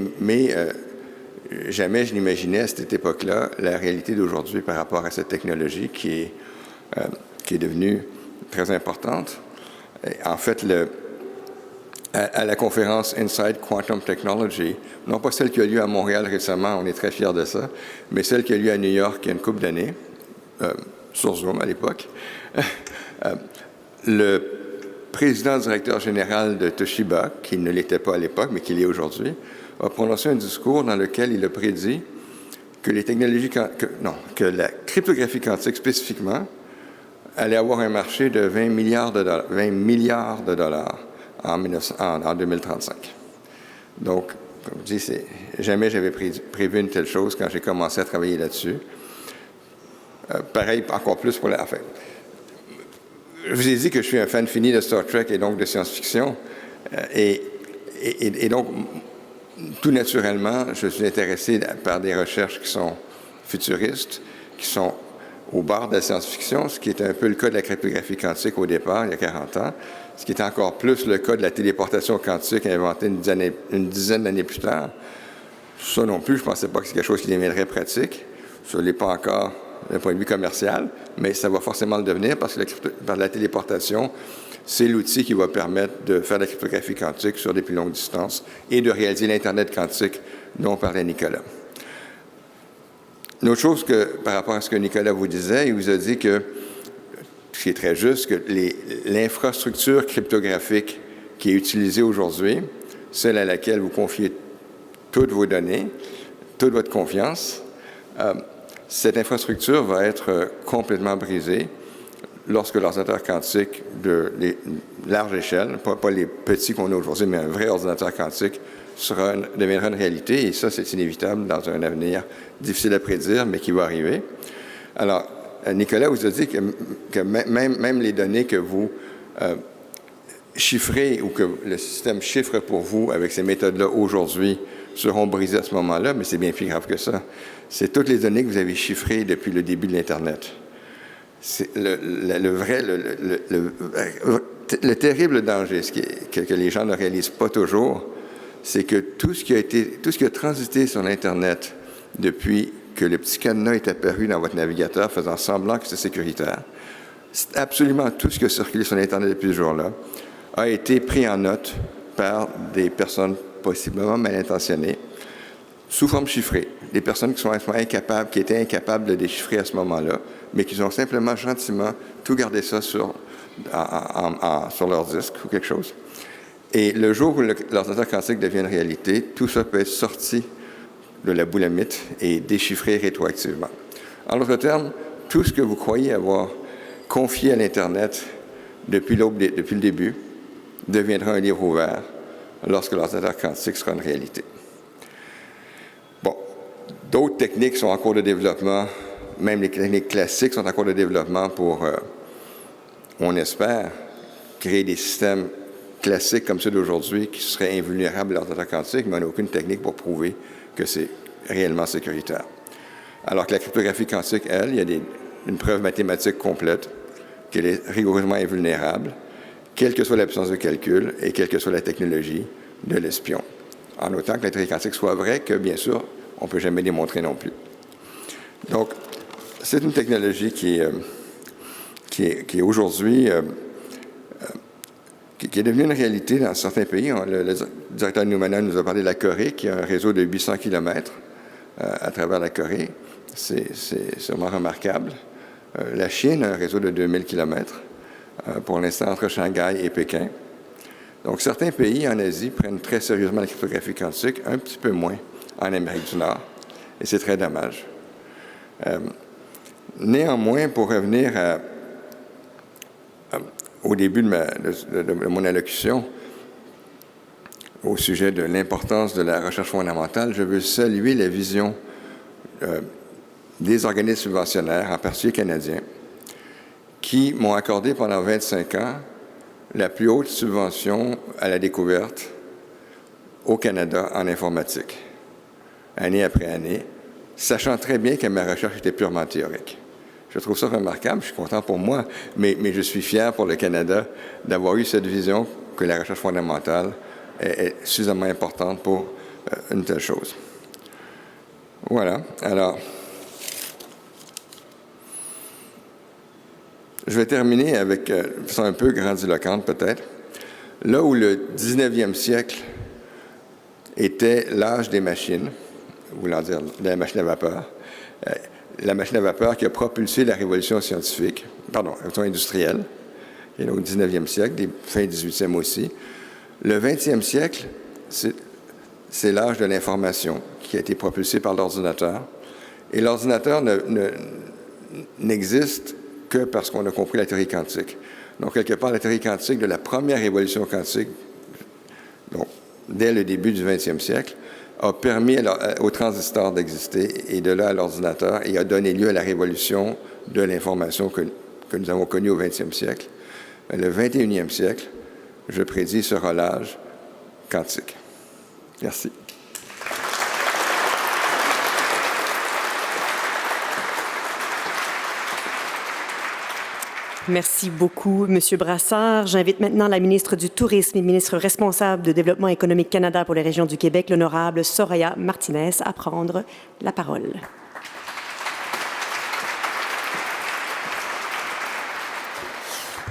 [SPEAKER 6] jamais je n'imaginais à cette époque-là la réalité d'aujourd'hui par rapport à cette technologie qui est qui est devenue très importante. Et en fait, à la conférence Inside Quantum Technology, non pas celle qui a lieu à Montréal récemment, on est très fiers de ça, mais celle qui a lieu à New York il y a une couple d'années, sur Zoom à l'époque, le président directeur général de Toshiba, qui ne l'était pas à l'époque, mais qui l'est aujourd'hui, a prononcé un discours dans lequel il a prédit que les technologies, que la cryptographie quantique spécifiquement allait avoir un marché de 20 milliards de dollars en 2035. Donc, comme je dis, jamais j'avais prévu une telle chose quand j'ai commencé à travailler là-dessus. Pareil, encore plus pour la... Enfin, je vous ai dit que je suis un fan fini de Star Trek et donc de science-fiction. Et donc, tout naturellement, je suis intéressé par des recherches qui sont futuristes, qui sont au bord de la science-fiction, ce qui est un peu le cas de la cryptographie quantique au départ, il y a 40 ans, ce qui est encore plus le cas de la téléportation quantique inventée une dizaine d'années plus tard. Ça non plus, je ne pensais pas que c'est quelque chose qui deviendrait pratique. Ça ne l'est pas encore d'un point de vue commercial, mais ça va forcément le devenir parce que la téléportation, c'est l'outil qui va permettre de faire la cryptographie quantique sur des plus longues distances et de réaliser l'Internet quantique dont parlait Nicolas. Une autre chose que, par rapport à ce que Nicolas vous disait, il vous a dit que, ce qui est très juste, que l'infrastructure cryptographique qui est utilisée aujourd'hui, celle à laquelle vous confiez toutes vos données, toute votre confiance, cette infrastructure va être complètement brisée lorsque l'ordinateur quantique de large échelle, pas les petits qu'on a aujourd'hui, mais un vrai ordinateur quantique, deviendra une réalité, et ça, c'est inévitable dans un avenir difficile à prédire, mais qui va arriver. Alors, Nicolas vous a dit que même les données que vous chiffrez ou que le système chiffre pour vous avec ces méthodes-là aujourd'hui seront brisées à ce moment-là, mais c'est bien plus grave que ça. C'est toutes les données que vous avez chiffrées depuis le début de l'Internet. C'est le terrible danger, que les gens ne réalisent pas toujours, c'est que tout ce qui a transité sur l'Internet depuis que le petit cadenas est apparu dans votre navigateur faisant semblant que c'est sécuritaire, absolument tout ce qui a circulé sur l'Internet depuis ce jour-là a été pris en note par des personnes possiblement mal intentionnées, sous forme chiffrée. Des personnes qui étaient incapables de déchiffrer à ce moment-là, mais qui ont simplement gentiment tout gardé ça sur leur disque ou quelque chose. Et le jour où l'ordinateur quantique devient une réalité, tout ça peut être sorti de la boule à mythes et déchiffré rétroactivement. En d'autres termes, tout ce que vous croyez avoir confié à l'Internet depuis le début deviendra un livre ouvert lorsque l'ordinateur quantique sera une réalité. Bon, d'autres techniques sont en cours de développement, même les techniques classiques sont en cours de développement pour, on espère, créer des systèmes classiques comme ceux d'aujourd'hui qui seraient invulnérables à l'ordinateur quantique, mais on n'a aucune technique pour prouver que c'est réellement sécuritaire. Alors que la cryptographie quantique, elle, il y a une preuve mathématique complète qu'elle est rigoureusement invulnérable, quelle que soit la puissance de calcul et quelle que soit la technologie de l'espion. En autant que la théorie quantique soit vraie, que bien sûr, on ne peut jamais démontrer non plus. Donc, c'est une technologie qui est aujourd'hui qui est devenue une réalité dans certains pays. Le directeur Noumana nous a parlé de la Corée, qui a un réseau de 800 km à travers la Corée. C'est vraiment remarquable. La Chine a un réseau de 2000 km, pour l'instant entre Shanghai et Pékin. Donc, certains pays en Asie prennent très sérieusement la cryptographie quantique, un petit peu moins en Amérique du Nord, et c'est très dommage. Néanmoins, pour revenir au début de mon allocution au sujet de l'importance de la recherche fondamentale, je veux saluer la vision des organismes subventionnaires, en particulier canadiens, qui m'ont accordé pendant 25 ans la plus haute subvention à la découverte au Canada en informatique, année après année, sachant très bien que ma recherche était purement théorique. Je trouve ça remarquable, je suis content pour moi, mais je suis fier pour le Canada d'avoir eu cette vision que la recherche fondamentale est suffisamment importante pour une telle chose. Voilà. Alors, Je vais terminer avec, de façon un peu grandiloquente peut-être, là où le 19e siècle était l'âge des machines, voulant dire de la machine à vapeur, la machine à vapeur qui a propulsé la révolution scientifique, la révolution industrielle, et donc au 19e siècle, fin 18e aussi. Le 20e siècle, c'est l'âge de l'information qui a été propulsé par l'ordinateur. Et l'ordinateur n'existe que parce qu'on a compris la théorie quantique. Donc, quelque part, la théorie quantique de la première révolution quantique, donc, dès le début du 20e siècle, a permis au transistor d'exister et de là à l'ordinateur et a donné lieu à la révolution de l'information que nous avons connue au 20e siècle. Le 21e siècle, je prédis, sera l'âge quantique. Merci.
[SPEAKER 1] Merci beaucoup, M. Brassard. J'invite maintenant la ministre du Tourisme et ministre responsable de Développement économique Canada pour les régions du Québec, l'honorable Soraya Martinez, à prendre la parole.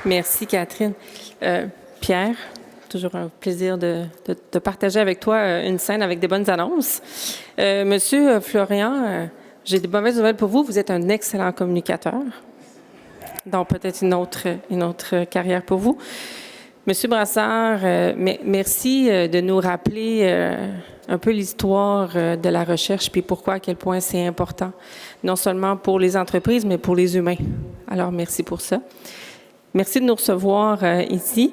[SPEAKER 7] Merci, Catherine. Pierre, toujours un plaisir de partager avec toi une scène avec des bonnes annonces. Monsieur Florian, j'ai des mauvaises nouvelles pour vous. Vous êtes un excellent communicateur. Donc, peut-être une autre carrière pour vous. Monsieur Brassard, merci de nous rappeler un peu l'histoire de la recherche puis pourquoi, à quel point c'est important, non seulement pour les entreprises, mais pour les humains. Alors, merci pour ça. Merci de nous recevoir ici.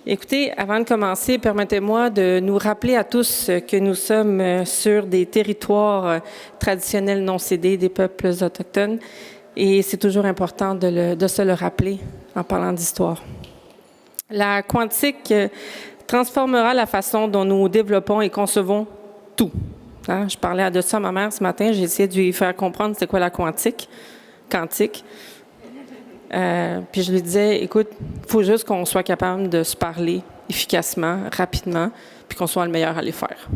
[SPEAKER 7] Écoutez, avant de commencer, permettez-moi de nous rappeler à tous que nous sommes sur des territoires traditionnels non cédés des peuples autochtones. Et c'est toujours important de se le rappeler en parlant d'histoire. La quantique transformera la façon dont nous développons et concevons tout. Hein? Je parlais de ça à ma mère ce matin. J'ai essayé de lui faire comprendre c'est quoi la quantique. Puis je lui disais, écoute, il faut juste qu'on soit capable de se parler efficacement, rapidement, puis qu'on soit le meilleur à les faire.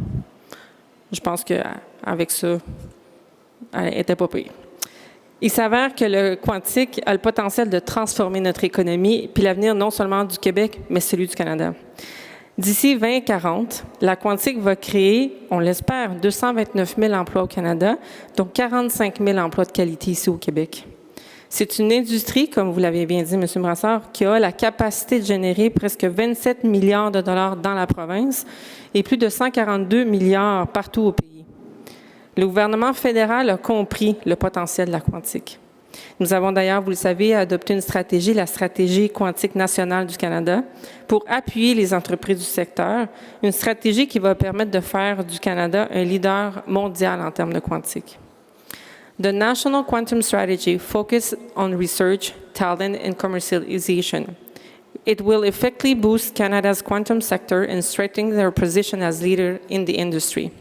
[SPEAKER 7] Je pense qu'avec ça, elle n'était pas pire. Il s'avère que le quantique a le potentiel de transformer notre économie puis l'avenir non seulement du Québec, mais celui du Canada. D'ici 2040, la quantique va créer, on l'espère, 229 000 emplois au Canada, donc 45 000 emplois de qualité ici au Québec. C'est une industrie, comme vous l'avez bien dit, M. Brassard, qui a la capacité de générer presque 27 milliards de dollars dans la province et plus de 142 milliards partout au pays. Le gouvernement fédéral a compris le potentiel de la quantique. Nous avons d'ailleurs, vous le savez, adopté une stratégie, la stratégie quantique nationale du Canada, pour appuyer les entreprises du secteur, une stratégie qui va permettre de faire du Canada un leader mondial en termes de quantique. The National Quantum Strategy focuses on research, talent, and commercialization. It will effectively boost Canada's quantum sector and strengthen their position as leader in the industry.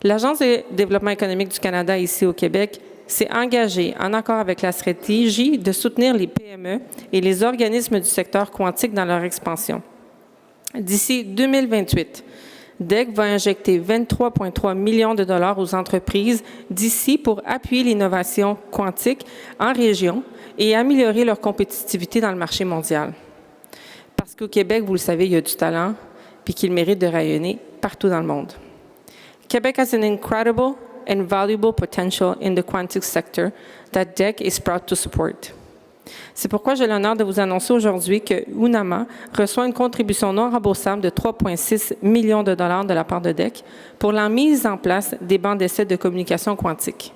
[SPEAKER 7] L'Agence de développement économique du Canada, ici au Québec, s'est engagée, en accord avec la stratégie, de soutenir les PME et les organismes du secteur quantique dans leur expansion. D'ici 2028, DEC va injecter 23,3 millions de dollars aux entreprises d'ici pour appuyer l'innovation quantique en région et améliorer leur compétitivité dans le marché mondial. Parce qu'au Québec, vous le savez, il y a du talent puis qu'il mérite de rayonner partout dans le monde. Quebec has an incredible and valuable potential in the quantic sector that DEC is proud to support. C'est pourquoi j'ai l'honneur de vous annoncer aujourd'hui que UNAMA reçoit une contribution non remboursable de 3,6 millions de dollars de la part de DEC pour la mise en place des bancs d'essai de communication quantique.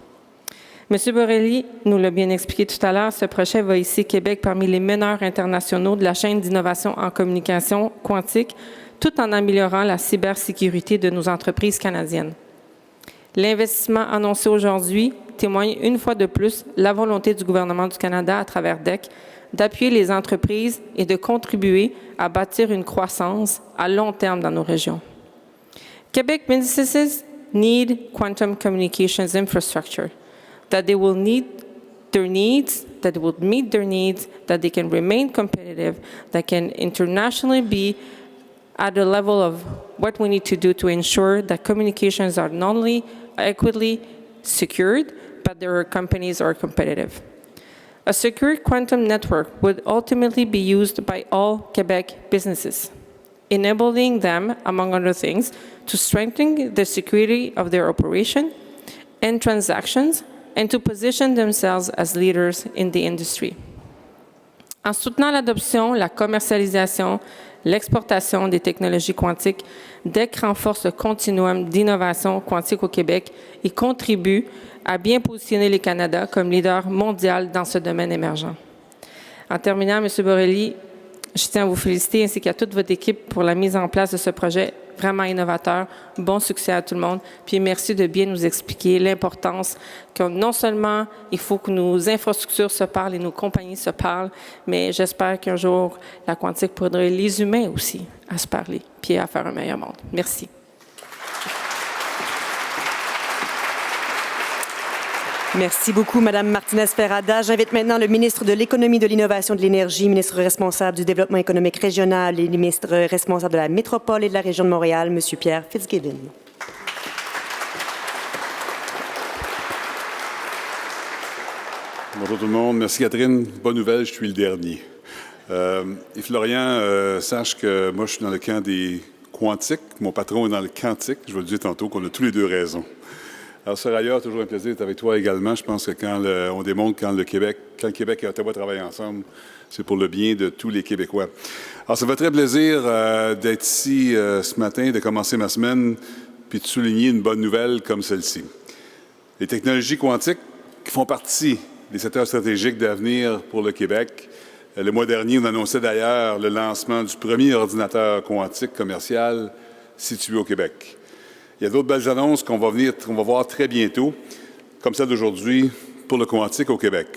[SPEAKER 7] M. Borrelli nous l'a bien expliqué tout à l'heure, ce projet va hisser Québec parmi les meneurs internationaux de la chaîne d'innovation en communication quantique, tout en améliorant la cybersécurité de nos entreprises canadiennes. L'investissement annoncé aujourd'hui témoigne une fois de plus la volonté du gouvernement du Canada à travers DEC d'appuyer les entreprises et de contribuer à bâtir une croissance à long terme dans nos régions. Quebec businesses need quantum communications infrastructure, that they will meet their needs, that they can remain competitive, that can internationally be at the level of what we need to do to ensure that communications are not only equitably secured, but their companies are competitive. A secure quantum network would ultimately be used by all Quebec businesses, enabling them, among other things, to strengthen the security of their operation and transactions and to position themselves as leaders in the industry. En soutenant l'adoption, la commercialisation, l'exportation des technologies quantiques, DEC renforce le continuum d'innovation quantique au Québec et contribue à bien positionner le Canada comme leader mondial dans ce domaine émergent. En terminant, M. Borrelli, je tiens à vous féliciter ainsi qu'à toute votre équipe pour la mise en place de ce projet vraiment innovateur. Bon succès à tout le monde. Puis merci de bien nous expliquer l'importance que non seulement il faut que nos infrastructures se parlent et nos compagnies se parlent, mais j'espère qu'un jour, la quantique pourra aider les humains aussi à se parler puis à faire un meilleur monde. Merci.
[SPEAKER 1] Merci beaucoup, Mme Martinez-Ferrada. J'invite maintenant le ministre de l'Économie, de l'Innovation et de l'Énergie, ministre responsable du Développement économique régional et ministre responsable de la métropole et de la région de Montréal, M. Pierre Fitzgibbon.
[SPEAKER 8] Bonjour tout le monde. Merci Catherine. Bonne nouvelle, je suis le dernier. Et Florian, sache que moi je suis dans le camp des quantiques. Mon patron est dans le quantique. Je vais le dire tantôt qu'on a tous les deux raison. Alors, Soraya, toujours un plaisir d'être avec toi également. Je pense que quand on démontre quand le Québec et Ottawa travaillent ensemble, c'est pour le bien de tous les Québécois. Alors, ça me fait très plaisir d'être ici ce matin, de commencer ma semaine, puis de souligner une bonne nouvelle comme celle-ci. Les technologies quantiques font partie des secteurs stratégiques d'avenir pour le Québec. Le mois dernier, on annonçait d'ailleurs le lancement du premier ordinateur quantique commercial situé au Québec. Il y a d'autres belles annonces qu'on va voir très bientôt, comme celle d'aujourd'hui, pour le quantique au Québec.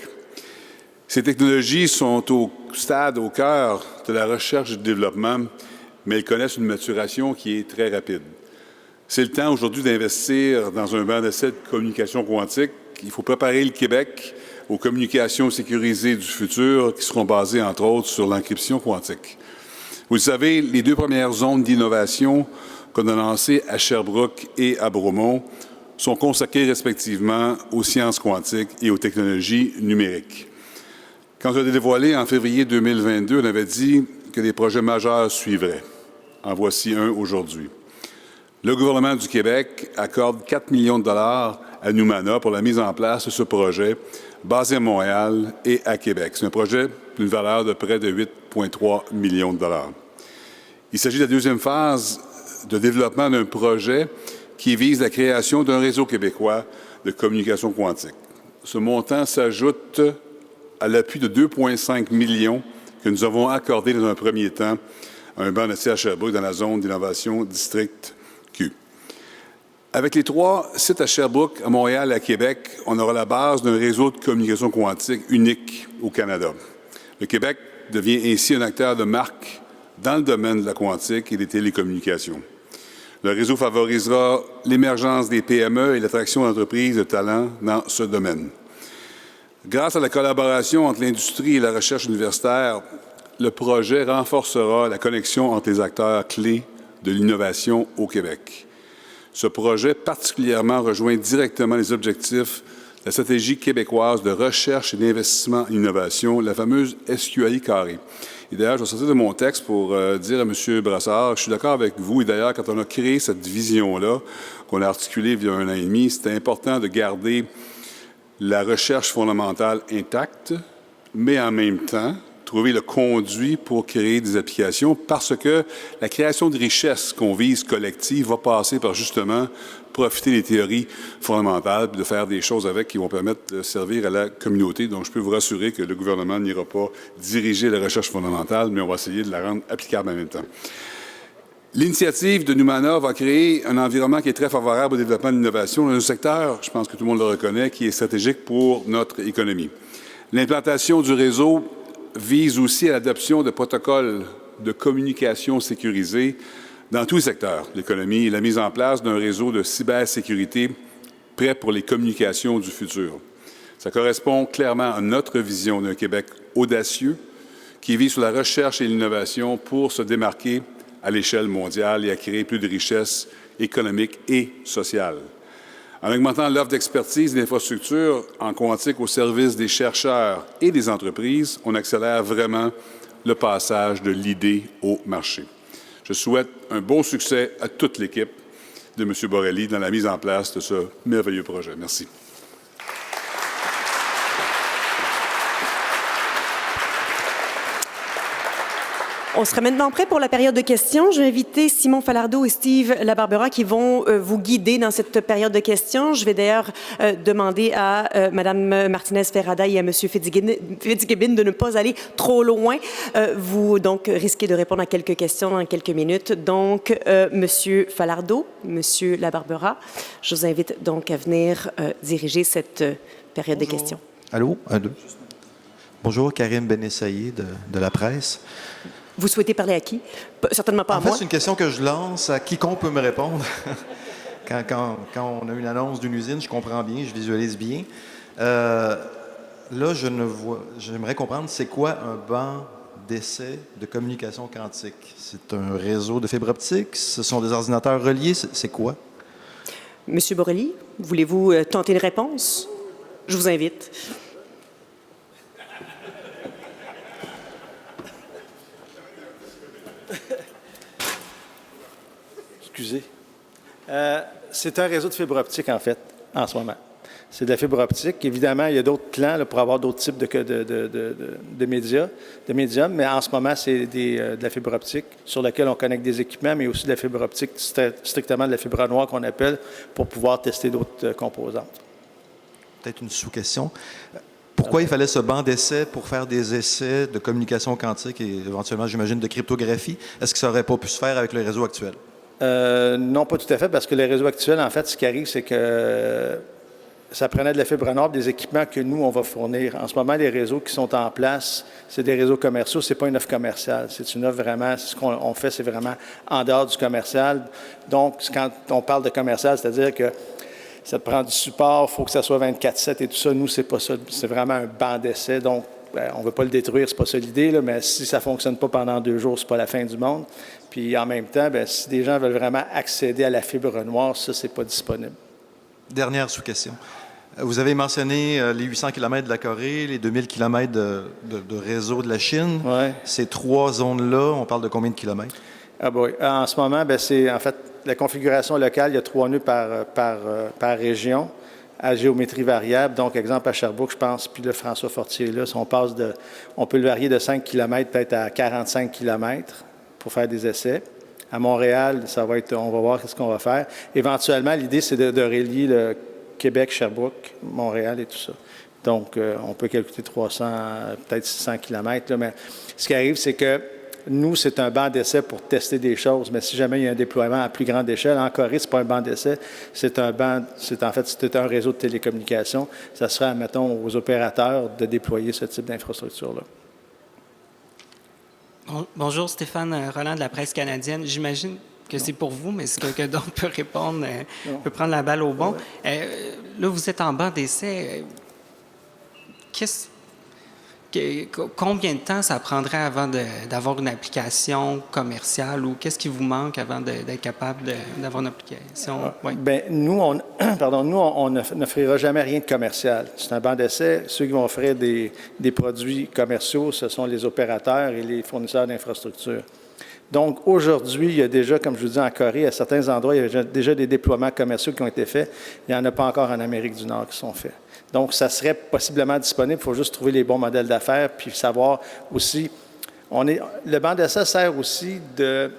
[SPEAKER 8] Ces technologies sont au cœur de la recherche et du développement, mais elles connaissent une maturation qui est très rapide. C'est le temps aujourd'hui d'investir dans un banc d'essai de communication quantique. Il faut préparer le Québec aux communications sécurisées du futur qui seront basées, entre autres, sur l'encryption quantique. Vous le savez, les deux premières zones d'innovation qu'on a lancées à Sherbrooke et à Bromont sont consacrées respectivement aux sciences quantiques et aux technologies numériques. Quand on a dévoilé en février 2022, on avait dit que des projets majeurs suivraient. En voici un aujourd'hui. Le gouvernement du Québec accorde 4 millions de dollars à Numana pour la mise en place de ce projet basé à Montréal et à Québec. C'est un projet d'une valeur de près de 8,3 millions de dollars. Il s'agit de la deuxième phase de développement d'un projet qui vise la création d'un réseau québécois de communication quantique. Ce montant s'ajoute à l'appui de 2,5 millions que nous avons accordé dans un premier temps à un banc d'essai à Sherbrooke dans la zone d'innovation District Q. Avec les 3 sites à Sherbrooke, à Montréal et à Québec, on aura la base d'un réseau de communication quantique unique au Canada. Le Québec devient ainsi un acteur de marque dans le domaine de la quantique et des télécommunications. Le réseau favorisera l'émergence des PME et l'attraction d'entreprises de talent dans ce domaine. Grâce à la collaboration entre l'industrie et la recherche universitaire, le projet renforcera la connexion entre les acteurs clés de l'innovation au Québec. Ce projet particulièrement rejoint directement les objectifs de la stratégie québécoise de recherche et d'investissement en innovation, la fameuse SQAI carré. Et d'ailleurs, je vais sortir de mon texte pour dire à M. Brassard, je suis d'accord avec vous. Et d'ailleurs, quand on a créé cette vision-là, qu'on a articulée il y a 1 an et demi, c'était important de garder la recherche fondamentale intacte, mais en même temps, trouver le conduit pour créer des applications parce que la création de richesses qu'on vise collective va passer par justement profiter des théories fondamentales et de faire des choses avec qui vont permettre de servir à la communauté. Donc, je peux vous rassurer que le gouvernement n'ira pas diriger la recherche fondamentale, mais on va essayer de la rendre applicable en même temps. L'initiative de Numana va créer un environnement qui est très favorable au développement de l'innovation dans un secteur, je pense que tout le monde le reconnaît, qui est stratégique pour notre économie. L'implantation du réseau vise aussi à l'adoption de protocoles de communication sécurisés dans tous les secteurs de l'économie et la mise en place d'un réseau de cybersécurité prêt pour les communications du futur. Ça correspond clairement à notre vision d'un Québec audacieux qui vise sur la recherche et l'innovation pour se démarquer à l'échelle mondiale et à créer plus de richesses économiques et sociales. En augmentant l'offre d'expertise et d'infrastructures en quantique au service des chercheurs et des entreprises, on accélère vraiment le passage de l'idée au marché. Je souhaite un bon succès à toute l'équipe de M. Borrelli dans la mise en place de ce merveilleux projet. Merci.
[SPEAKER 1] On sera maintenant prêt pour la période de questions. Je vais inviter Simon Falardeau et Steve Labarbera qui vont vous guider dans cette période de questions. Je vais d'ailleurs demander à Mme Martinez-Ferrada et à M. Fitzgibbon de ne pas aller trop loin. Vous donc risquez de répondre à quelques questions dans quelques minutes. Donc, M. Falardeau, M. Labarbera, je vous invite donc à venir diriger cette période de questions.
[SPEAKER 9] Allô? Un, deux. Bonjour, Karim Benessaïe de La Presse.
[SPEAKER 1] Vous souhaitez parler à qui? Certainement pas à moi.
[SPEAKER 9] En fait, c'est une question que je lance à quiconque peut me répondre. quand on a une annonce d'une usine, je comprends bien, je visualise bien. Là, j'aimerais comprendre, c'est quoi un banc d'essai de communication quantique? C'est un réseau de fibre optique? Ce sont des ordinateurs reliés? C'est quoi?
[SPEAKER 1] Monsieur Borrelli, voulez-vous tenter une réponse? Je vous invite.
[SPEAKER 3] Excusez. C'est un réseau de fibre optique, en fait, en ce moment. C'est de la fibre optique. Évidemment, il y a d'autres plans là, pour avoir d'autres types de médiums, mais en ce moment, c'est de la fibre optique sur laquelle on connecte des équipements, mais aussi de la fibre optique, strictement de la fibre noire qu'on appelle, pour pouvoir tester d'autres composantes.
[SPEAKER 9] Peut-être une sous-question. Pourquoi il fallait ce banc d'essai pour faire des essais de communication quantique et éventuellement, j'imagine, de cryptographie? Est-ce que ça n'aurait pas pu se faire avec le réseau actuel?
[SPEAKER 3] Non, pas tout à fait, parce que les réseaux actuels, en fait, ce qui arrive, c'est que ça prenait de la fibre noire, des équipements que nous, on va fournir. En ce moment, les réseaux qui sont en place, c'est des réseaux commerciaux, c'est pas une offre commerciale. C'est une offre vraiment, ce qu'on fait, c'est vraiment en dehors du commercial. Donc, quand on parle de commercial, c'est-à-dire que ça te prend du support, il faut que ça soit 24/7 et tout ça. Nous, c'est pas ça. C'est vraiment un banc d'essai. Donc, on ne veut pas le détruire, c'est pas ça l'idée, là, mais si ça ne fonctionne pas pendant 2 jours, c'est pas la fin du monde. Puis en même temps, si des gens veulent vraiment accéder à la fibre noire, ça, c'est pas disponible.
[SPEAKER 9] Dernière sous-question. Vous avez mentionné les 800 km de la Corée, les 2000 km de réseau de la Chine.
[SPEAKER 3] Ouais.
[SPEAKER 9] Ces 3 zones-là, on parle de combien de kilomètres?
[SPEAKER 3] Ah bon, en ce moment, c'est en fait la configuration locale, il y a 3 nœuds par région, à géométrie variable. Donc, exemple, à Sherbrooke, je pense, puis le François Fortier, là, on peut le varier de 5 km peut-être à 45 km pour faire des essais. À Montréal, on va voir ce qu'on va faire. Éventuellement, l'idée, c'est de relier le Québec, Sherbrooke, Montréal et tout ça. Donc, on peut calculer 300, peut-être 600 km. Là, mais ce qui arrive, c'est que nous, c'est un banc d'essai pour tester des choses, mais si jamais il y a un déploiement à plus grande échelle, en Corée, ce n'est pas un banc d'essai, c'est un réseau de télécommunications. Ça sera, mettons, aux opérateurs de déployer ce type d'infrastructure-là.
[SPEAKER 10] Bonjour, Stéphane Roland de la Presse canadienne. J'imagine que c'est pour vous, mais si quelqu'un d'autre peut répondre, peut prendre la balle au bon. Là, vous êtes en banc d'essai. Combien de temps ça prendrait avant d'avoir une application commerciale ou qu'est-ce qui vous manque avant d'être capable d'avoir une application? Oui.
[SPEAKER 3] Bien, nous, on n'offrira jamais rien de commercial. C'est un banc d'essai. Ceux qui vont offrir des produits commerciaux, ce sont les opérateurs et les fournisseurs d'infrastructures. Donc, aujourd'hui, il y a déjà, comme je vous dis, en Corée, à certains endroits, il y a déjà des déploiements commerciaux qui ont été faits. Il n'y en a pas encore en Amérique du Nord qui sont faits. Donc, ça serait possiblement disponible. Il faut juste trouver les bons modèles d'affaires puis savoir aussi. Le banc d'essai sert aussi de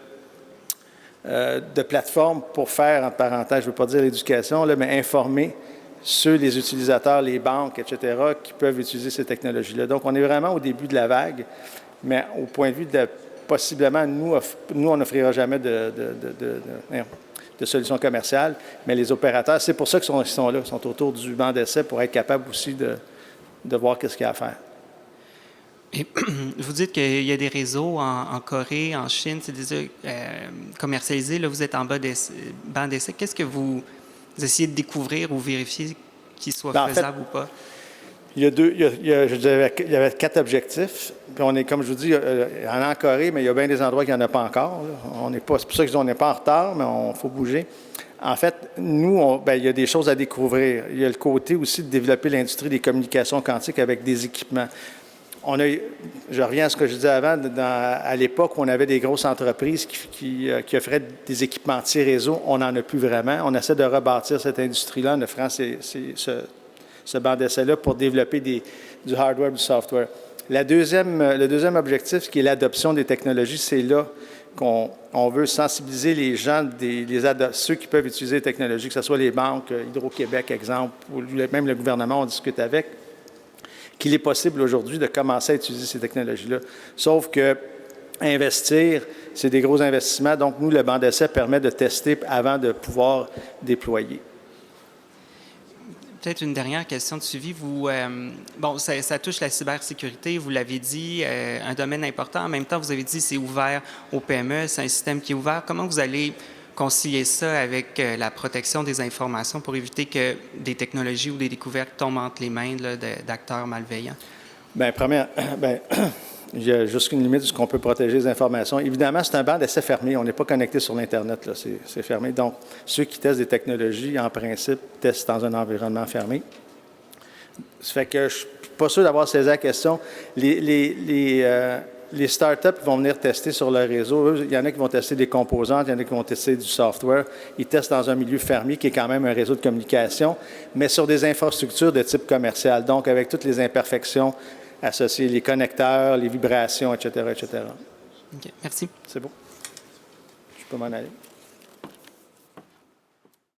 [SPEAKER 3] plateforme pour faire, entre parenthèses, je ne veux pas dire l'éducation, mais informer les utilisateurs, les banques, etc., qui peuvent utiliser ces technologies-là. Donc, on est vraiment au début de la vague, mais au point de vue de possiblement, nous on n'offrira jamais de solutions commerciales, mais les opérateurs, c'est pour ça qu'ils sont là, ils sont autour du banc d'essai pour être capables aussi de voir qu'est-ce qu'il y a à faire.
[SPEAKER 10] Et vous dites qu'il y a des réseaux en Corée, en Chine, c'est déjà commercialisé. Là, vous êtes en banc d'essai. Qu'est-ce que vous essayez de découvrir ou vérifier qu'il soit faisable ou pas?
[SPEAKER 3] Il y avait 4 objectifs. Puis on est, comme je vous dis, il y en a en Corée, mais il y a bien des endroits qu'il n'y en a pas encore. C'est pour ça que je dis qu'on n'est pas en retard, mais il faut bouger. En fait, nous, il y a des choses à découvrir. Il y a le côté aussi de développer l'industrie des communications quantiques avec des équipements. Je reviens à ce que je disais avant, à l'époque où on avait des grosses entreprises qui offraient des équipements anti-réseau, on n'en a plus vraiment. On essaie de rebâtir cette industrie-là en offrant ce banc d'essai-là pour développer du hardware, du software. Le deuxième objectif, qui est l'adoption des technologies, c'est là qu'on veut sensibiliser les gens, ceux qui peuvent utiliser les technologies, que ce soit les banques, Hydro-Québec, exemple, ou même le gouvernement, on discute avec, qu'il est possible aujourd'hui de commencer à utiliser ces technologies-là. Sauf que investir, c'est des gros investissements. Donc, nous, le banc d'essai permet de tester avant de pouvoir déployer.
[SPEAKER 10] Peut-être une dernière question de suivi. Ça touche la cybersécurité, vous l'avez dit, un domaine important. En même temps, vous avez dit que c'est ouvert aux PME, c'est un système qui est ouvert. Comment vous allez concilier ça avec la protection des informations pour éviter que des technologies ou des découvertes tombent entre les mains d'acteurs malveillants? Il y a jusqu'à une limite de ce qu'on peut protéger les informations. Évidemment, c'est un banc d'essai fermé. On n'est pas connecté sur l'Internet, là. C'est fermé. Donc, ceux qui testent des technologies, en principe, testent dans un environnement fermé. Ça fait que je ne suis pas sûr d'avoir saisi la question. Les startups vont venir tester sur leur réseau. Eux, il y en a qui vont tester des composantes, il y en a qui vont tester du software. Ils testent dans un milieu fermé qui est quand même un réseau de communication, mais sur des infrastructures de type commercial, donc avec toutes les imperfections associées, les connecteurs, les vibrations, etc., etc. OK. Merci.
[SPEAKER 3] C'est bon. Je peux m'en aller.